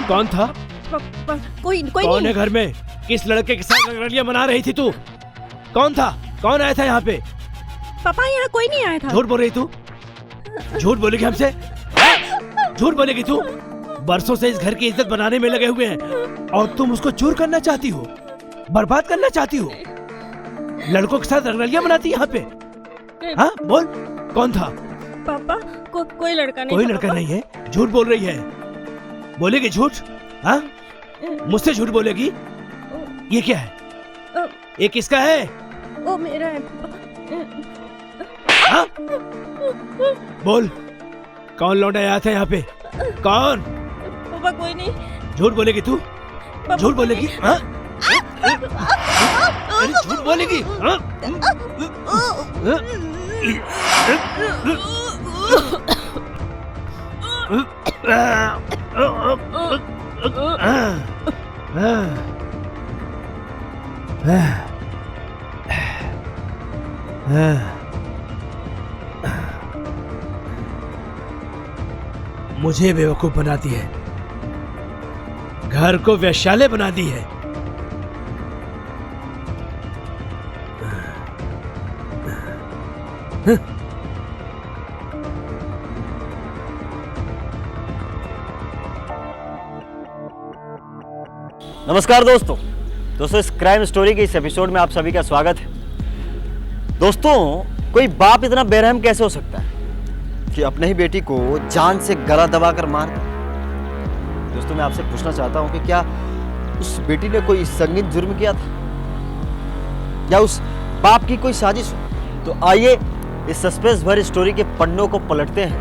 कौन था? कोई कौन नहीं। है घर में? किस लड़के के साथ रंगरलियां मना रही थी तू? कौन था? कौन आया था यहाँ पे? पापा यहाँ कोई नहीं आया था। झूठ बोल रही तू? झूठ बोलेगी हमसे? झूठ बोलेगी तू? बरसों से इस घर की इज्जत बनाने में लगे हुए हैं और तुम उसको चूर करना चाहती हो, बर्बाद करना चाहती हो। लड़कों के साथ रंगरलियां मनाती यहाँ पे? हाँ बोल, कौन था? पापा कोई लड़का नहीं। कोई लड़का नहीं है? झूठ बोल रही है। बोलेगी झूठ? हाँ, मुझसे झूठ बोलेगी? ये क्या है? ये किसका है? वो मेरा है। हाँ? बोल, कौन लौंडा आया था यहाँ पे? कौन? पापा कोई नहीं। झूठ बोलेगी तू? झूठ बोलेगी? हाँ? अरे झूठ बोलेगी? हाँ? मुझे बेवकूफ बनाती है, घर को वैश्यालय बना दी है। नमस्कार दोस्तों, इस क्राइम स्टोरी के इस एपिसोड में आप सभी का स्वागत है। दोस्तों, कोई बाप इतना बेरहम कैसे हो सकता है कि अपने ही बेटी को जान से गला दबाकर मार दे? दोस्तों, मैं आपसे पूछना चाहता हूं कि क्या उस बेटी ने कोई संगीन जुर्म किया था या उस बाप की कोई साजिश हो? तो आइए इस सस्पेंस भरी स्टोरी के पन्नों को पलटते हैं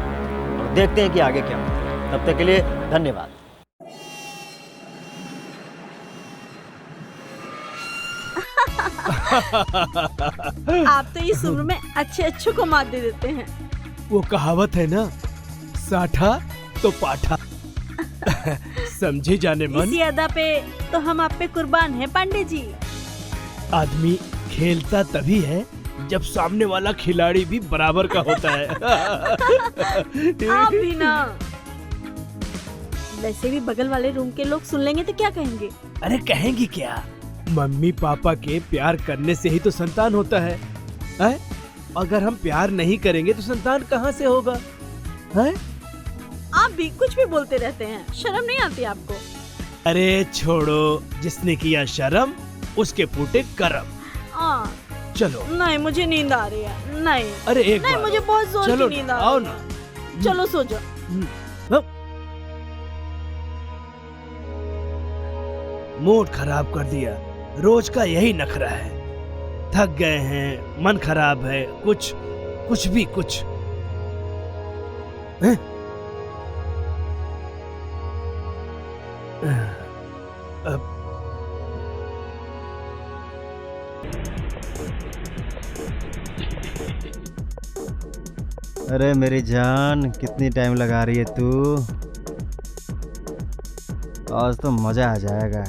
और देखते हैं कि आगे क्या होता है। तब तक के लिए धन्यवाद। आप तो इस उम्र में अच्छे को मात दे देते हैं। वो कहावत है ना, साठा तो पाठा। समझी जाने मन। इसी अदा पे तो हम आप पे कुर्बान हैं पांडे जी। आदमी खेलता तभी है जब सामने वाला खिलाड़ी भी बराबर का होता है। आप भी ना। वैसे भी बगल वाले रूम के लोग सुन लेंगे तो क्या कहेंगे? अरे कहेंगी क्या? मम्मी पापा के प्यार करने से ही तो संतान होता है, हैं? अगर हम प्यार नहीं करेंगे तो संतान कहाँ से होगा, हैं? आप भी कुछ भी बोलते रहते हैं, शर्म नहीं आती आपको? अरे छोड़ो, जिसने किया शर्म उसके फूटे करम। चलो। नहीं, मुझे नींद आ रही है। नहीं, अरे एक नहीं, बार मुझे बहुत जोर चलो की नींद आ आओ रही ना। है। चलो सो जाओ। मूड खराब कर दिया। रोज का यही नखरा है। थक गए हैं, मन खराब है, कुछ भी कुछ हैं? अब अरे मेरी जान, कितनी टाइम लगा रही है तू? आज तो मजा आ जाएगा।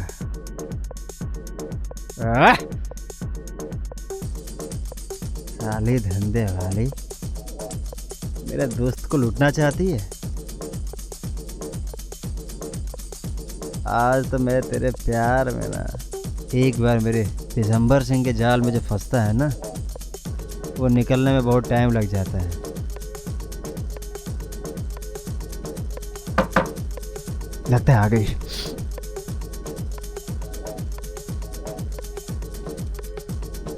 साली धंधे वाली मेरे दोस्त को लूटना चाहती है। आज तो मैं तेरे प्यार में ना, एक बार मेरे दिसंबर सिंह के जाल में जो फंसता है ना, वो निकलने में बहुत टाइम लग जाता है। लगता है आ गई।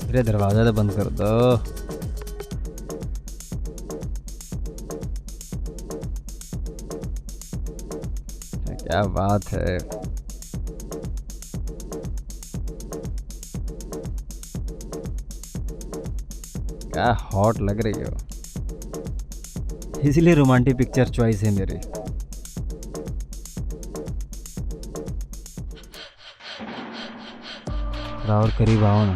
अरे दरवाजा तो बंद कर दो। क्या बात है। क्या हॉट लग रही हो, इसलिए रोमांटिक पिक्चर चॉइस है मेरी। और करीब आओ ना।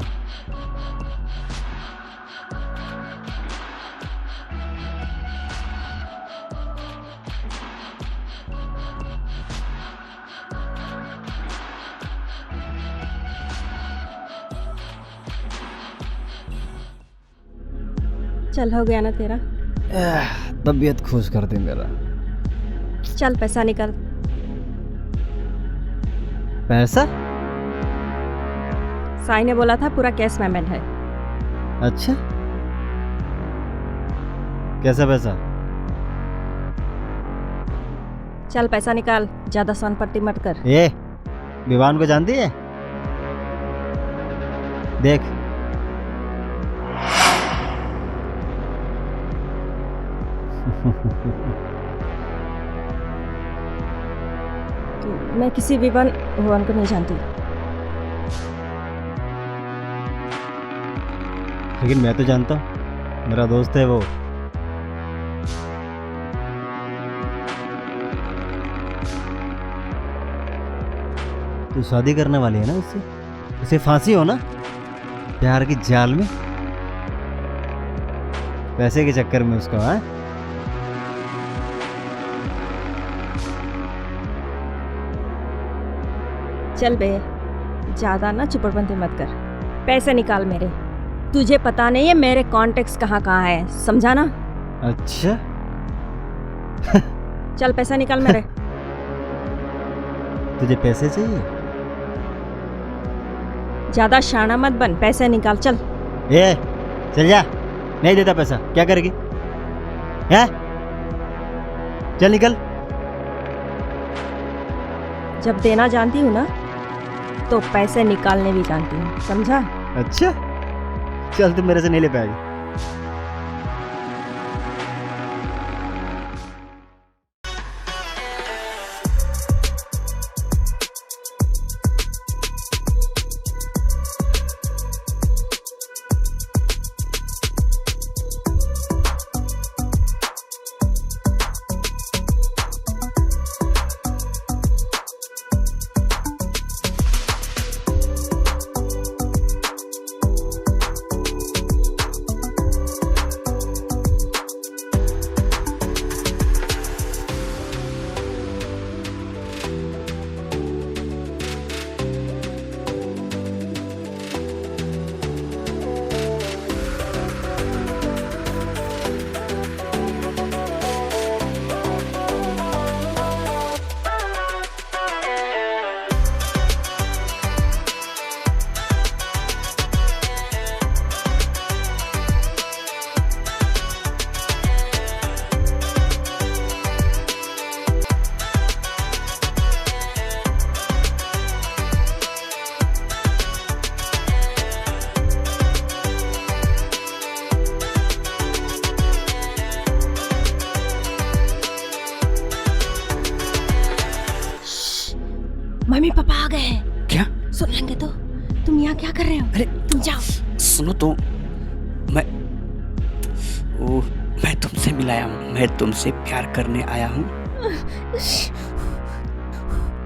चल, हो गया ना तेरा? तबीयत खुश कर दे मेरा। चल पैसा निकाल। पैसा? साई ने बोला था पूरा कैश पेमेंट है। अच्छा, कैसा पैसा? चल पैसा निकाल, ज्यादा सन पट्टी मत कर। ये विवान को जानती है? देख। मैं किसी विवान को नहीं जानती। लेकिन मैं तो जानता हूँ, मेरा दोस्त है वो। तू शादी करने वाली है ना उससे? उसे फांसी हो ना प्यार की जाल में, पैसे के चक्कर में उसका। हाँ, चल बे, ज्यादा ना चुपड़पंती मत कर। पैसे निकाल मेरे। तुझे पता नहीं है मेरे कॉन्टेक्ट्स कहाँ कहाँ है, समझा ना? अच्छा। चल पैसा निकाल मेरे। तुझे पैसे चाहिए? ज्यादा शाना मत बन, पैसे निकाल चल। ए, चल जा। नहीं देता पैसा, क्या करेगी? है? चल निकल। जब देना जानती हूँ ना, तो पैसे निकालने भी जानती हूँ, समझा? अच्छा, चल तुम मेरे से नहीं ले पाएगी। मम्मी पापा आ गए हैं। क्या? सुन लेंगे तो। तुम यहाँ क्या कर रहे हो? अरे तुम जाओ। सुनो तो, मैं तुमसे मिलाया हूँ, मैं तुमसे प्यार करने आया हूँ।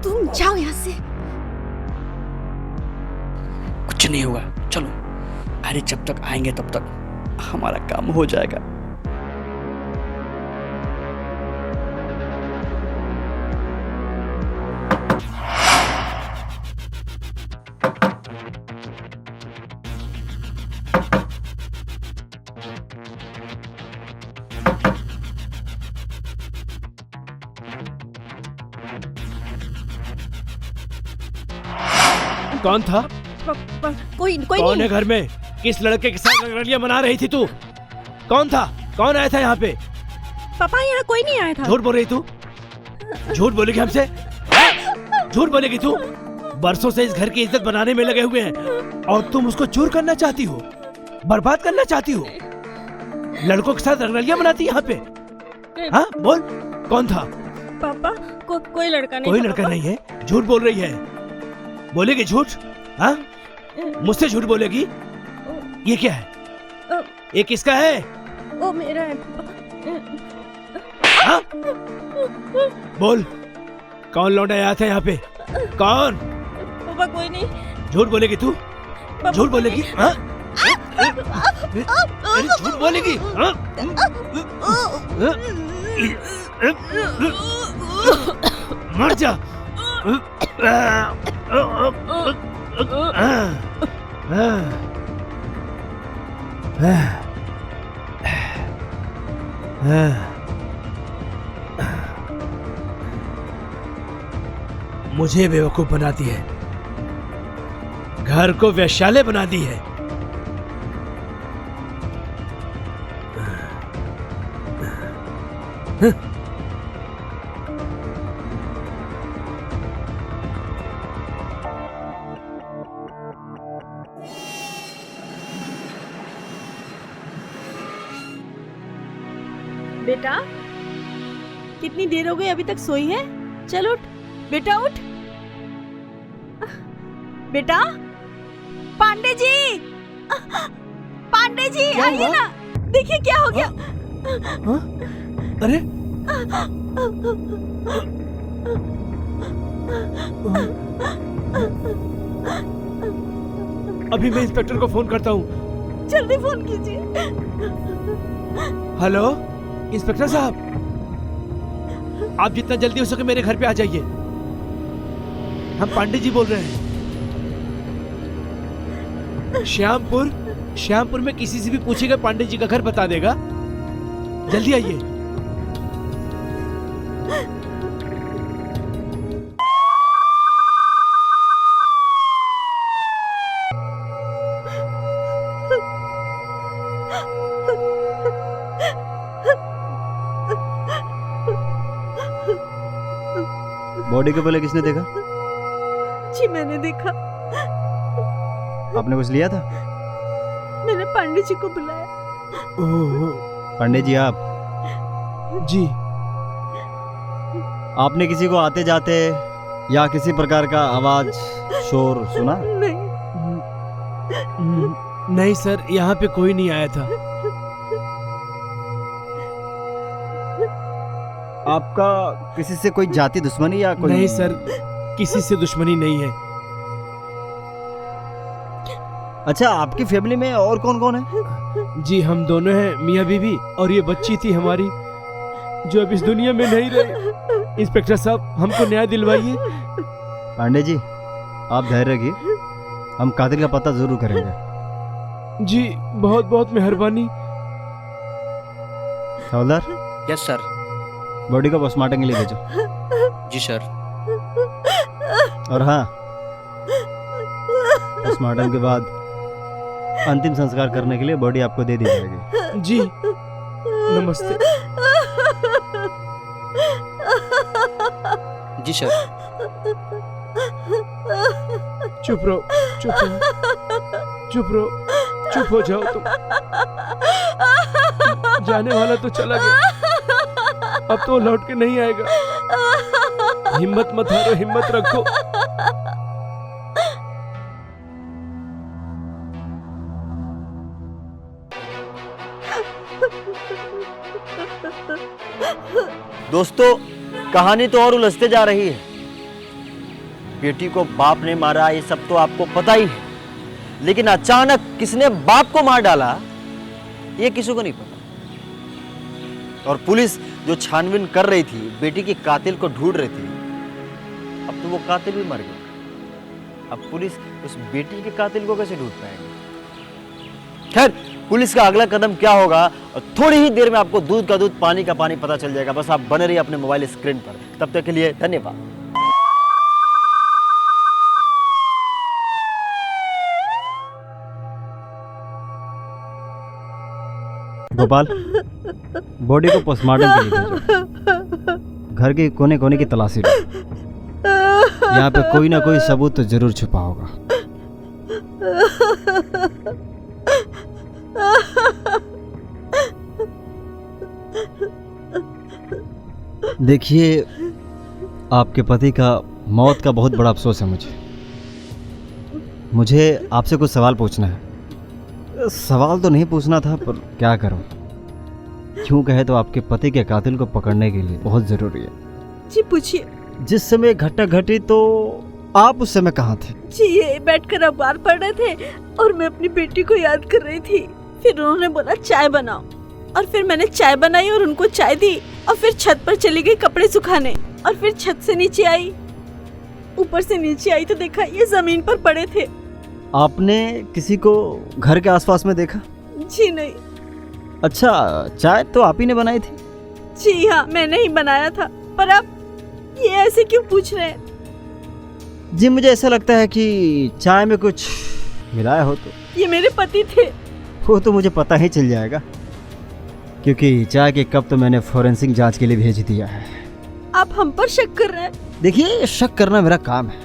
तुम जाओ यहाँ से। कुछ नहीं होगा, चलो। अरे जब तक आएंगे तब तक हमारा काम हो जाएगा। कौन था? कोई कौन नहीं। है घर में? किस लड़के के साथ रंगरलियां मना रही थी तू? कौन था? कौन आया था यहाँ पे? पापा यहाँ कोई नहीं आया था। झूठ बोल रही तू? झूठ बोलेगी हमसे? झूठ बोलेगी तू? बरसों से इस घर की इज्जत बनाने में लगे हुए हैं और तुम उसको चूर करना चाहती हो, बर्बाद करना चाहती हो। लड़कों के साथ रंगरलियां मनाती यहाँ पे? हाँ बोल, कौन था? पापा कोई लड़का नहीं। कोई लड़का नहीं है? झूठ बोल रही है। बोलेगी झूठ? हाँ, मुझसे झूठ बोलेगी? ये क्या है? ये किसका है? वो मेरा है। हाँ? बोल, कौन लौंडा आया था यहाँ पे? कौन? पापा कोई नहीं। झूठ बोलेगी तू? झूठ बोलेगी? हाँ? अरे झूठ बोलेगी? हाँ? मर जा। मुझे बेवकूफ बनाती है, घर को वैश्यालय बना दी है। बेटा, कितनी देर हो गई अभी तक सोई है? चल उठ बेटा, उठ बेटा। पांडे जी, पांडे जी क्या आइए हुआ? ना, देखिए क्या हो गया। हाँ? अरे अभी मैं इंस्पेक्टर को फोन करता हूँ। जल्दी फोन कीजिए। हेलो इंस्पेक्टर साहब, आप जितना जल्दी हो सके मेरे घर पे आ जाइए। हम पांडे जी बोल रहे हैं। श्यामपुर में किसी से भी पूछेगा, पांडे जी का घर बता देगा। जल्दी आइए। बॉडी को पहले किसने देखा? जी मैंने देखा, आपने कुछ लिया था? मैंने पांडे जी को बुलाया। पांडे जी आप जी, आपने किसी को आते जाते या किसी प्रकार का आवाज शोर सुना? नहीं, नहीं सर, यहाँ पे कोई नहीं आया था। आपका किसी से कोई जाति दुश्मनी या कोई? नहीं सर, किसी से दुश्मनी नहीं है। अच्छा, आपकी फैमिली में और कौन कौन है? जी हम दोनों हैं, मियाँ बीवी, और ये बच्ची थी हमारी जो अब इस दुनिया में नहीं रही। इंस्पेक्टर साहब हमको न्याय दिलवाइए। पांडे जी आप धैर्य रखिए, हम कातिल का पता जरूर करेंगे। जी बहुत बहुत मेहरबानी। हवलदार, यस सर। बॉडी को पोस्टमार्टम के लिए भेजो। जी सर। और हाँ, पोस्टमार्टम के बाद अंतिम संस्कार करने के लिए बॉडी आपको दे दी जाएगी। जी नमस्ते। जी सर। चुप रहो, चुप रहो, चुप रहो, चुप हो जाओ तुम। जाने वाला तो चला गया, अब तो लौट के नहीं आएगा। हिम्मत मत हारो, हिम्मत रखो। दोस्तों, कहानी तो और उलझते जा रही है। बेटी को बाप ने मारा ये सब तो आपको पता ही है, लेकिन अचानक किसने बाप को मार डाला ये किसी को नहीं पता। और पुलिस जो छानबीन कर रही थी, बेटी की कातिल को ढूंढ रही थी, अब तो वो कातिल भी मर गया। अब पुलिस उस बेटी के कातिल को कैसे ढूंढ पाएगी? खैर, पुलिस का अगला कदम क्या होगा और थोड़ी ही देर में आपको दूध का दूध पानी का पानी पता चल जाएगा। बस आप बने रहिए अपने मोबाइल स्क्रीन पर। तब तक के लिए धन्यवाद। गोपाल, बॉडी को पोस्टमार्टम के लिए भेजो। घर के कोने कोने की तलाशी लो, यहाँ पे कोई ना कोई सबूत तो जरूर छुपा होगा। देखिए, आपके पति का मौत का बहुत बड़ा अफसोस है मुझे आपसे कुछ सवाल पूछना है। सवाल तो नहीं पूछना था, पर क्या करूं, क्यों कहे तो आपके पति के कातिल को पकड़ने के लिए बहुत जरूरी है। जी पूछिए। जिस समय घटना घटी तो आप उस समय कहाँ थे? जी ये बैठकर अखबार पढ़ रहे थे और मैं अपनी बेटी को याद कर रही थी। फिर उन्होंने बोला चाय बनाओ, और फिर मैंने चाय बनाई और उनको चाय दी, और फिर छत पर चली गई कपड़े सुखाने, और फिर छत से नीचे आई, ऊपर से नीचे आई तो देखा ये जमीन पर पड़े थे। आपने किसी को घर के आसपास में देखा? जी नहीं। अच्छा, चाय तो आप ही ने बनाई थी? जी हाँ, मैंने ही बनाया था। पर आप ये ऐसे क्यों पूछ रहे हैं? जी मुझे ऐसा लगता है कि चाय में कुछ मिलाया हो तो ये मेरे पति थे। वो तो मुझे पता ही चल जाएगा, क्योंकि चाय के कप तो मैंने फॉरेंसिक जांच के लिए भेज दिया है। आप हम पर शक कर रहे हैं? देखिए, शक करना मेरा काम है,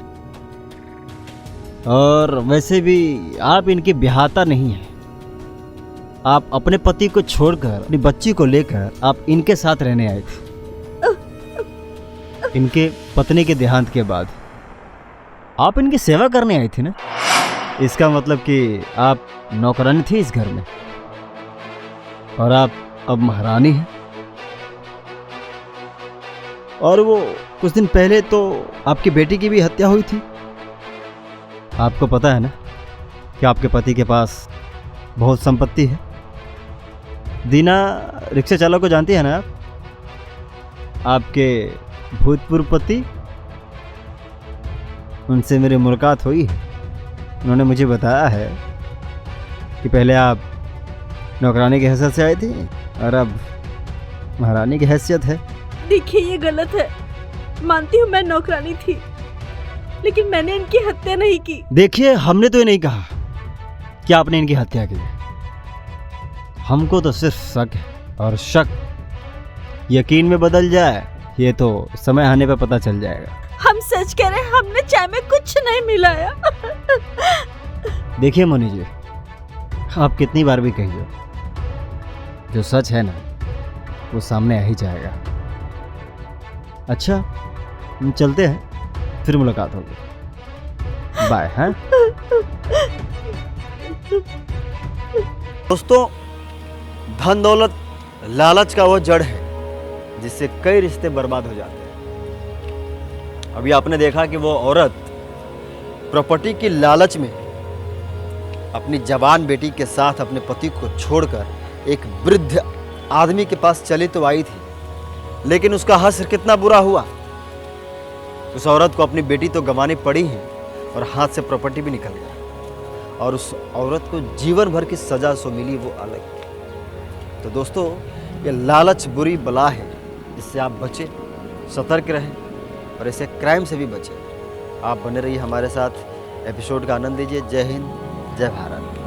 और वैसे भी आप इनकी ब्याहता नहीं है। आप अपने पति को छोड़कर अपनी बच्ची को लेकर आप इनके साथ रहने आए थे। इनके पत्नी के देहांत के बाद आप इनकी सेवा करने आई थी ना। इसका मतलब कि आप नौकरानी थी इस घर में, और आप अब महारानी हैं। और वो कुछ दिन पहले तो आपकी बेटी की भी हत्या हुई थी। आपको पता है ना कि आपके पति के पास बहुत संपत्ति है। दीना रिक्शा चालक को जानती है ना आप? आपके भूतपूर्व पति, उनसे मेरी मुलाकात हुई है। उन्होंने मुझे बताया है कि पहले आप नौकरानी की हैसियत से आई थी और अब महारानी की हैसियत है। देखिए, ये गलत है। मानती हूँ मैं नौकरानी थी, लेकिन मैंने इनकी हत्या नहीं की। देखिए, हमने तो ये नहीं कहा कि आपने इनकी हत्या की। हमको तो सिर्फ शक है, और शक यकीन में बदल जाए ये तो समय आने पर पता चल जाएगा। हम सच कह रहे हैं, हमने चाय में कुछ नहीं मिलाया। देखिए मोनी जी, आप कितनी बार भी कहिए, जो सच है ना वो सामने आ ही जाएगा। अच्छा, हम चलते हैं, फिर मुलाकात होगी। बाय। हाँ दोस्तों, धन दौलत लालच का वो जड़ है जिससे कई रिश्ते बर्बाद हो जाते हैं। अभी आपने देखा कि वो औरत प्रॉपर्टी की लालच में अपनी जवान बेटी के साथ अपने पति को छोड़कर एक वृद्ध आदमी के पास चली तो आई थी, लेकिन उसका हश्र कितना बुरा हुआ। उस औरत को अपनी बेटी तो गंवानी पड़ी है, और हाथ से प्रॉपर्टी भी निकल गया, और उस औरत को जीवन भर की सजा सो मिली, वो अलग। तो दोस्तों, ये लालच बुरी बला है, इससे आप बचें, सतर्क रहें, और ऐसे क्राइम से भी बचें। आप बने रहिए हमारे साथ, एपिसोड का आनंद लीजिए। जय हिंद, जय भारत।